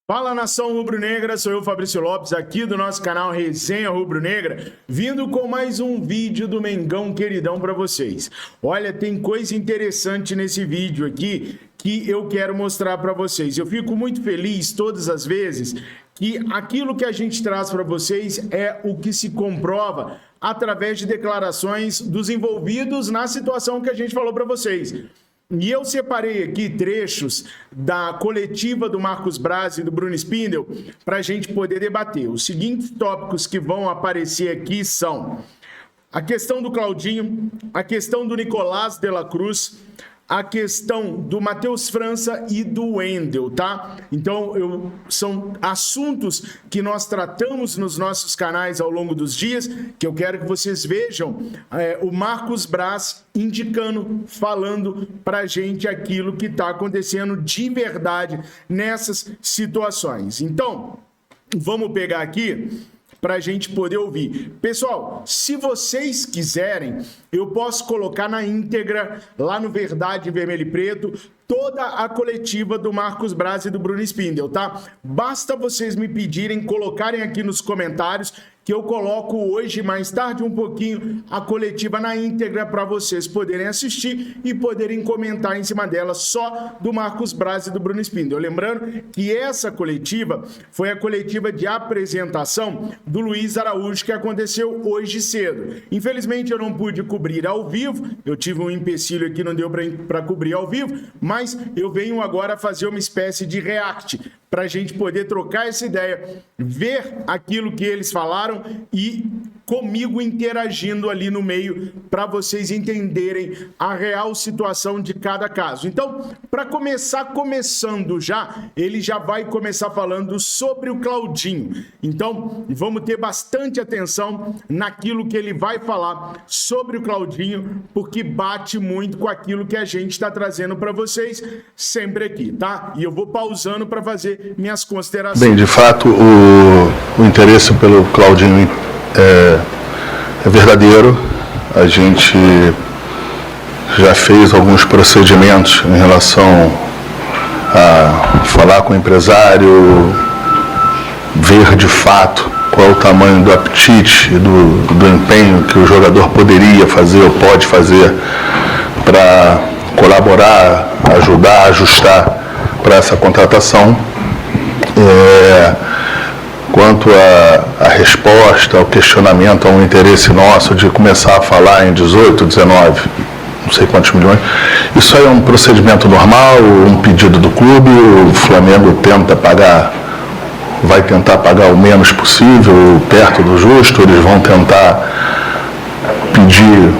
Fala, nação rubro-negra, sou eu, Fabrício Lopes, aqui do nosso canal Resenha Rubro-Negra, vindo com mais um vídeo do Mengão queridão para vocês. Olha, tem coisa interessante nesse vídeo aqui que eu quero mostrar para vocês. Eu fico muito feliz todas as vezes que aquilo que a gente traz para vocês é o que se comprova através de declarações dos envolvidos na situação que a gente falou para vocês. E eu separei aqui trechos da coletiva do Marcos Braz e do Bruno Spindel para a gente poder debater. Os seguintes tópicos que vão aparecer aqui são a questão do Claudinho, a questão do Nicolás de la Cruz, a questão do Matheus França e do Wendel, tá? Então, são assuntos que nós tratamos nos nossos canais ao longo dos dias, que eu quero que vocês vejam o Marcos Braz indicando, falando pra gente aquilo que tá acontecendo de verdade nessas situações. Então, vamos pegar aqui para a gente poder ouvir. Pessoal, se vocês quiserem, eu posso colocar na íntegra, lá no Verdade Vermelho e Preto, toda a coletiva do Marcos Braz e do Bruno Spindel, tá? Basta vocês me pedirem, colocarem aqui nos comentários, que eu coloco hoje, mais tarde um pouquinho, a coletiva na íntegra para vocês poderem assistir e poderem comentar em cima dela, só do Marcos Braz e do Bruno Spindel. Lembrando que essa coletiva foi a coletiva de apresentação do Luiz Araújo, que aconteceu hoje cedo. Infelizmente eu não pude cobrir ao vivo, eu tive um empecilho aqui, não deu para cobrir ao vivo, mas eu venho agora fazer uma espécie de react, para a gente poder trocar essa ideia, ver aquilo que eles falaram e comigo interagindo ali no meio para vocês entenderem a real situação de cada caso. Então, para começando já, ele já vai começar falando sobre o Claudinho. Então, vamos ter bastante atenção naquilo que ele vai falar sobre o Claudinho, porque bate muito com aquilo que a gente está trazendo para vocês sempre aqui, tá? E eu vou pausando para fazer minhas considerações. Bem, de fato, o interesse pelo Claudinho é verdadeiro. A gente já fez alguns procedimentos em relação a falar com o empresário, ver de fato qual é o tamanho do apetite e do empenho que o jogador poderia fazer ou pode fazer para colaborar, ajudar, ajustar para essa contratação. Quanto à resposta, ao questionamento, ao interesse nosso de começar a falar em 18, 19, não sei quantos milhões, isso aí é um procedimento normal, um pedido do clube, o Flamengo vai tentar pagar o menos possível, perto do justo, eles vão tentar pedir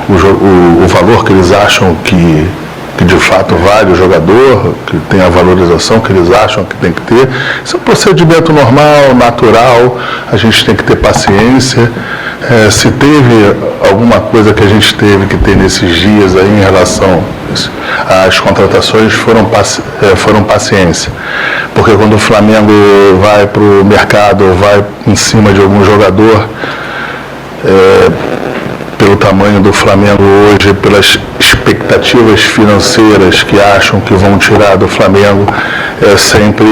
o valor que eles acham que de fato vale o jogador, que tem a valorização que eles acham que tem que ter. Isso é um procedimento normal, natural, a gente tem que ter paciência. Se teve alguma coisa que a gente teve que ter nesses dias aí em relação às contratações, foram paciência. Porque quando o Flamengo vai para o mercado, vai em cima de algum jogador, pelo tamanho do Flamengo hoje, pelas expectativas financeiras que acham que vão tirar do Flamengo, é sempre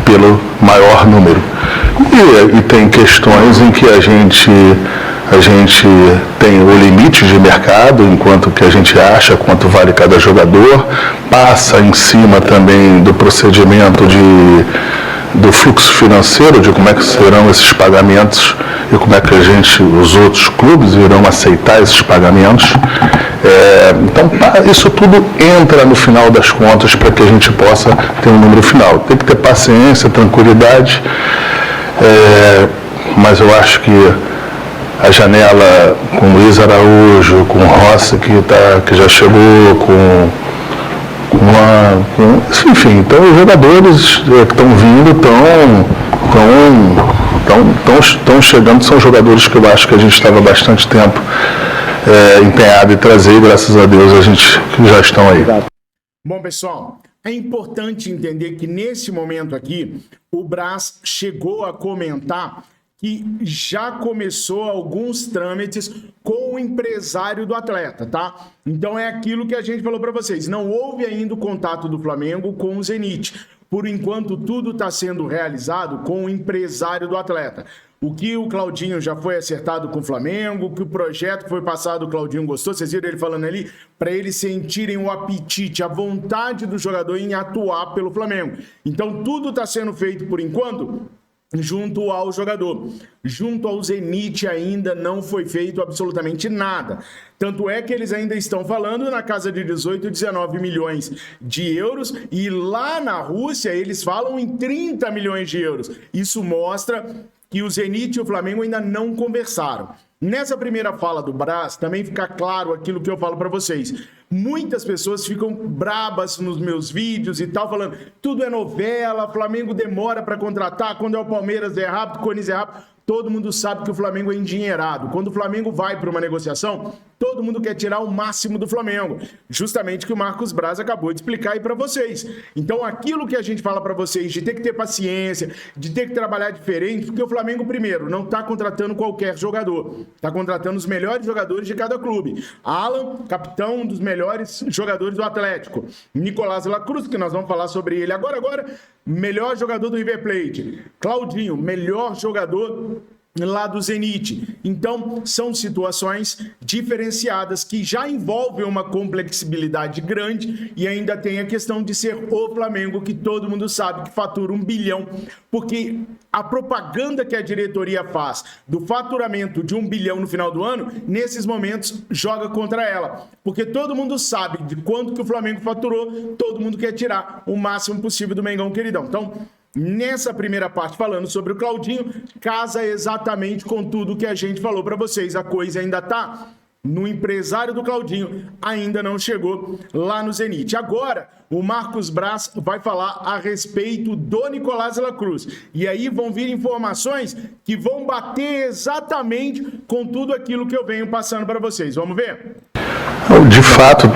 pelo maior número. E tem questões em que a gente tem o limite de mercado, enquanto que a gente acha quanto vale cada jogador, passa em cima também do procedimento do fluxo financeiro, de como é que serão esses pagamentos e como é que os outros clubes irão aceitar esses pagamentos. Então, isso tudo entra no final das contas para que a gente possa ter um número final. Tem que ter paciência, tranquilidade, mas eu acho que a janela com o Luiz Araújo, com o Rossi, que já chegou, enfim, então os jogadores que estão vindo estão chegando, são jogadores que eu acho que a gente estava bastante tempo empenhado em trazer, e graças a Deus a gente já estão aí. Bom, pessoal, é importante entender que nesse momento aqui o Braz chegou a comentar que já começou alguns trâmites com o empresário do atleta, tá? Então é aquilo que a gente falou para vocês, não houve ainda o contato do Flamengo com o Zenit. por enquanto tudo está sendo realizado com o empresário do atleta. O que o Claudinho já foi acertado com o Flamengo, que o projeto que foi passado, o Claudinho gostou, vocês viram ele falando ali, para eles sentirem o apetite, a vontade do jogador em atuar pelo Flamengo. Então tudo está sendo feito por enquanto junto ao jogador. Junto ao Zenit ainda não foi feito absolutamente nada. Tanto é que eles ainda estão falando na casa de 18, 19 milhões de euros e lá na Rússia eles falam em 30 milhões de euros. Isso mostra que o Zenit e o Flamengo ainda não conversaram. Nessa primeira fala do Braz, também fica claro aquilo que eu falo para vocês. Muitas pessoas ficam brabas nos meus vídeos e tal, falando tudo é novela, Flamengo demora para contratar, quando é o Palmeiras é rápido, o Corinthians é rápido. Todo mundo sabe que o Flamengo é endinheirado. Quando o Flamengo vai para uma negociação, todo mundo quer tirar o máximo do Flamengo. Justamente o que o Marcos Braz acabou de explicar aí para vocês. Então, aquilo que a gente fala para vocês de ter que ter paciência, de ter que trabalhar diferente, porque o Flamengo, primeiro, não está contratando qualquer jogador. Está contratando os melhores jogadores de cada clube. Alan, capitão, um dos melhores jogadores do Atlético. Nicolás La Cruz, que nós vamos falar sobre ele agora, melhor jogador do River Plate. Claudinho, melhor jogador lá do Zenit. Então, são situações diferenciadas que já envolvem uma complexibilidade grande e ainda tem a questão de ser o Flamengo, que todo mundo sabe que fatura 1 bilhão, porque a propaganda que a diretoria faz do faturamento de 1 bilhão no final do ano, nesses momentos, joga contra ela. Porque todo mundo sabe de quanto que o Flamengo faturou, todo mundo quer tirar o máximo possível do Mengão queridão. Então, nessa primeira parte, falando sobre o Claudinho, casa exatamente com tudo que a gente falou para vocês. A coisa ainda tá no empresário do Claudinho, ainda não chegou lá no Zenit. Agora, o Marcos Braz vai falar a respeito do Nicolás La Cruz. E aí vão vir informações que vão bater exatamente com tudo aquilo que eu venho passando para vocês. Vamos ver? De fato,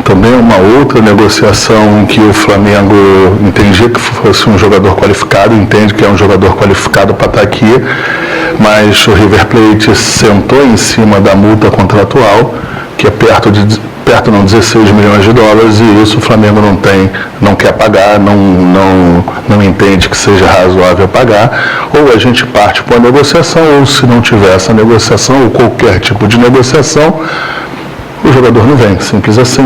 também uma outra negociação em que o Flamengo entendia que fosse um jogador qualificado, entende que é um jogador qualificado para estar aqui, mas o River Plate sentou em cima da multa contratual, que é perto 16 milhões de dólares, e isso o Flamengo não quer pagar, não entende que seja razoável pagar. Ou a gente parte para a negociação, ou se não tiver essa negociação, ou qualquer tipo de negociação, o jogador não vem, simples assim.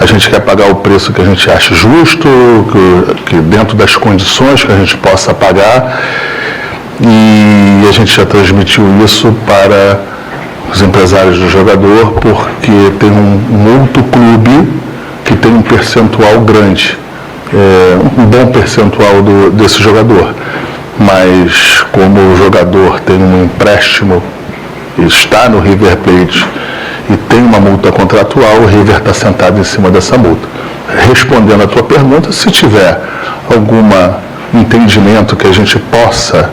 A gente quer pagar o preço que a gente acha justo, que dentro das condições que a gente possa pagar, e a gente já transmitiu isso para os empresários do jogador, porque tem um outro clube que tem um percentual grande, um bom percentual desse jogador, mas como o jogador tem um empréstimo, está no River Plate e tem uma multa contratual, o River está sentado em cima dessa multa. Respondendo a tua pergunta, se tiver algum entendimento que a gente possa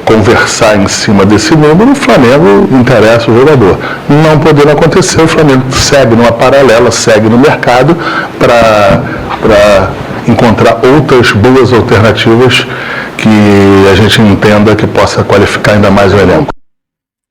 conversar em cima desse número, o Flamengo interessa o jogador. Não podendo acontecer, o Flamengo segue numa paralela, segue no mercado para encontrar outras boas alternativas que a gente entenda que possa qualificar ainda mais o elenco.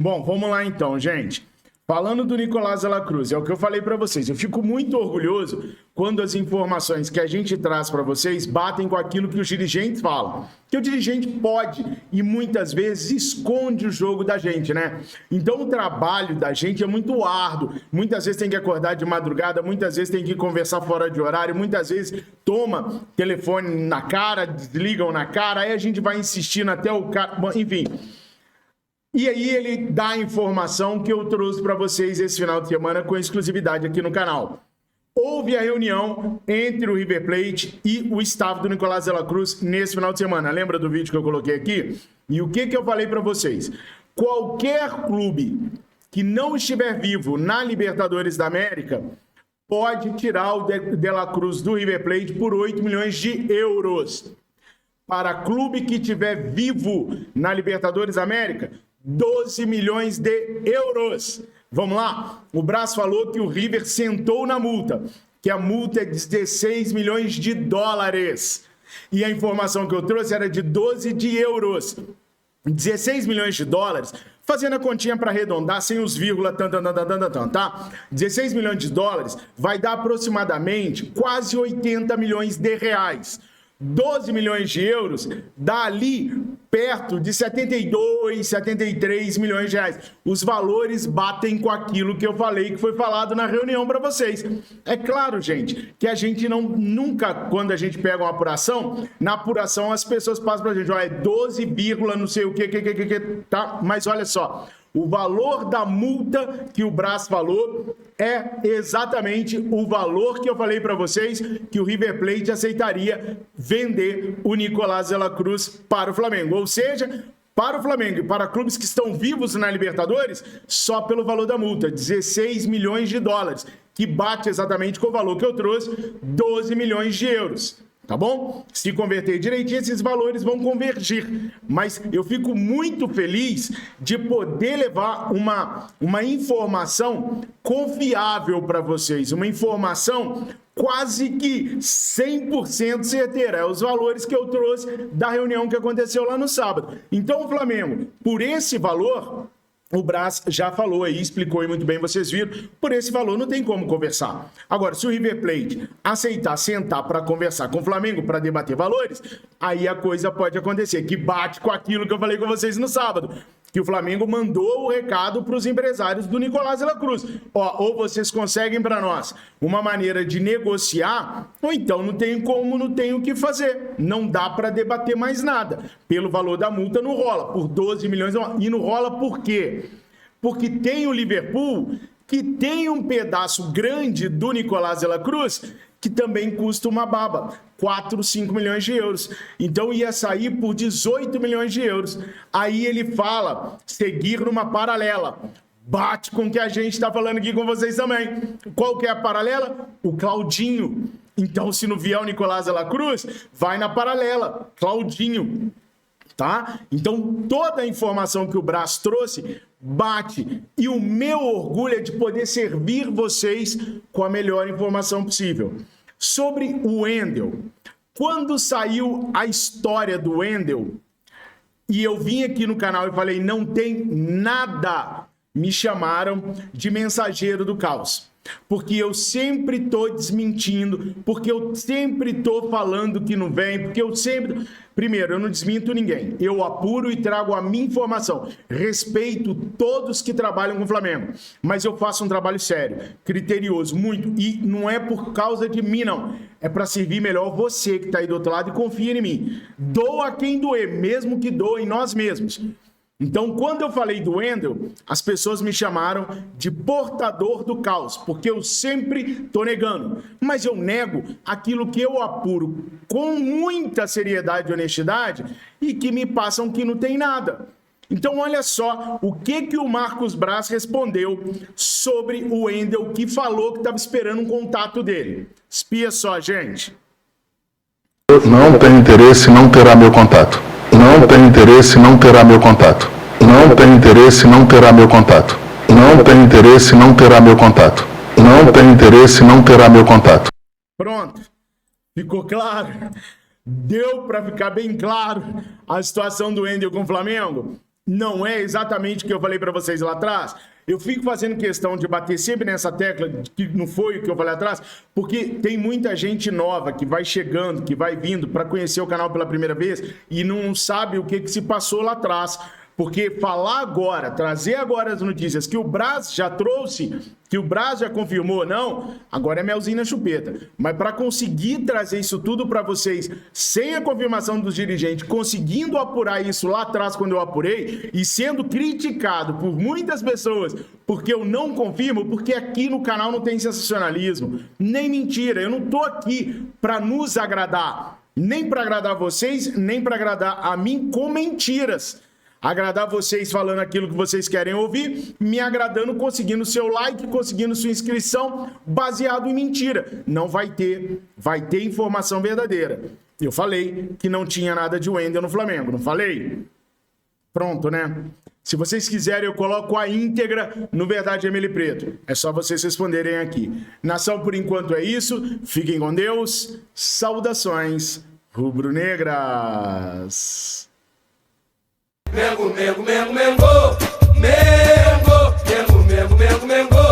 Bom, vamos lá então, gente. Falando do Nicolás La Cruz, é o que eu falei para vocês. Eu fico muito orgulhoso quando as informações que a gente traz para vocês batem com aquilo que os dirigentes falam. Que o dirigente pode e muitas vezes esconde o jogo da gente, né? Então o trabalho da gente é muito árduo. Muitas vezes tem que acordar de madrugada, muitas vezes tem que conversar fora de horário, muitas vezes toma telefone na cara, desligam na cara, aí a gente vai insistindo até o cara... Enfim... E aí ele dá a informação que eu trouxe para vocês esse final de semana com exclusividade aqui no canal. Houve a reunião entre o River Plate e o staff do Nicolás La Cruz nesse final de semana. Lembra do vídeo que eu coloquei aqui? E o que eu falei para vocês? Qualquer clube que não estiver vivo na Libertadores da América pode tirar o De La Cruz do River Plate por 8 milhões de euros. Para clube que estiver vivo na Libertadores da América, 12 milhões de euros. Vamos lá? O Braz falou que o River sentou na multa, que a multa é de 16 milhões de dólares. E a informação que eu trouxe era de 12 de euros. 16 milhões de dólares Fazendo a continha para arredondar, sem os vírgula, tá? 16 milhões de dólares vai dar aproximadamente quase 80 milhões de reais. 12 milhões de euros dá ali perto de 72, 73 milhões de reais. Os valores batem com aquilo que eu falei, que foi falado na reunião para vocês. É claro, gente, que a gente nunca, quando a gente pega uma apuração, na apuração as pessoas passam pra gente, ó, é 12, não sei o que, tá? Mas olha só, o valor da multa que o Braz falou é exatamente o valor que eu falei para vocês que o River Plate aceitaria vender o Nicolás de la Cruz para o Flamengo. Ou seja, para o Flamengo e para clubes que estão vivos na Libertadores, só pelo valor da multa, 16 milhões de dólares, que bate exatamente com o valor que eu trouxe, 12 milhões de euros. Tá bom? Se converter direitinho, esses valores vão convergir. Mas eu fico muito feliz de poder levar uma informação confiável para vocês. Uma informação quase que 100% certeira. É os valores que eu trouxe da reunião que aconteceu lá no sábado. Então, o Flamengo, por esse valor, o Braz já falou aí, explicou aí muito bem, vocês viram, por esse valor não tem como conversar. Agora, se o River Plate aceitar sentar para conversar com o Flamengo, para debater valores, aí a coisa pode acontecer, que bate com aquilo que eu falei com vocês no sábado, que o Flamengo mandou o recado para os empresários do Nicolás de la Cruz. Ó, ou vocês conseguem para nós uma maneira de negociar, ou então não tem como, não tem o que fazer. Não dá para debater mais nada. Pelo valor da multa não rola, por 12 milhões. E não rola por quê? Porque tem o Liverpool, que tem um pedaço grande do Nicolás de la Cruz, que também custa uma baba, 4, 5 milhões de euros. Então ia sair por 18 milhões de euros. Aí ele fala, seguir numa paralela. Bate com o que a gente está falando aqui com vocês também. Qual que é a paralela? O Claudinho. Então, se não vier o Nicolás de la Cruz, vai na paralela. Claudinho. Tá? Então, toda a informação que o Braz trouxe bate. E o meu orgulho é de poder servir vocês com a melhor informação possível. Sobre o Wendel. Quando saiu a história do Wendel, e eu vim aqui no canal e falei, não tem nada, me chamaram de mensageiro do caos. Porque eu sempre tô desmentindo, porque eu sempre tô falando que não vem, porque eu sempre... Primeiro, eu não desminto ninguém, eu apuro e trago a minha informação. Respeito todos que trabalham com o Flamengo, mas eu faço um trabalho sério, criterioso, muito, e não é por causa de mim, não. É para servir melhor você que tá aí do outro lado e confia em mim. Doa quem doer, mesmo que doa em nós mesmos. Então, quando eu falei do Wendel, as pessoas me chamaram de portador do caos, porque eu sempre tô negando. Mas eu nego aquilo que eu apuro com muita seriedade e honestidade e que me passam que não tem nada. Então, olha só o que o Marcos Braz respondeu sobre o Wendel, que falou que estava esperando um contato dele. Espia só, gente. Não tem interesse, não terá meu contato. Não tem interesse, não terá meu contato. Não tem interesse, não terá meu contato. Não tem interesse, não terá meu contato. Não tem interesse, não terá meu contato. Pronto. Ficou claro? Deu para ficar bem claro a situação do Wendel com o Flamengo? Não é exatamente o que eu falei para vocês lá atrás? Eu fico fazendo questão de bater sempre nessa tecla que não foi o que eu falei atrás, porque tem muita gente nova que vai chegando, que vai vindo para conhecer o canal pela primeira vez e não sabe o que se passou lá atrás. Porque falar agora, trazer agora as notícias que o Braz já trouxe, que o Braz já confirmou, não, agora é melzinho na chupeta. Mas para conseguir trazer isso tudo para vocês, sem a confirmação dos dirigentes, conseguindo apurar isso lá atrás quando eu apurei, e sendo criticado por muitas pessoas, porque eu não confirmo, porque aqui no canal não tem sensacionalismo, nem mentira, eu não tô aqui para nos agradar, nem para agradar vocês, nem para agradar a mim com mentiras. Agradar vocês falando aquilo que vocês querem ouvir, me agradando, conseguindo seu like, conseguindo sua inscrição, baseado em mentira. Não vai ter informação verdadeira. Eu falei que não tinha nada de Wendel no Flamengo, não falei? Pronto, né? Se vocês quiserem, eu coloco a íntegra no Verdade Emily Preto. É só vocês responderem aqui. Nação, por enquanto é isso. Fiquem com Deus. Saudações rubro-negras. Mengo, mengo, mengo, mengo. Mengo, Mengo, Mengo, Mengo, Mengo.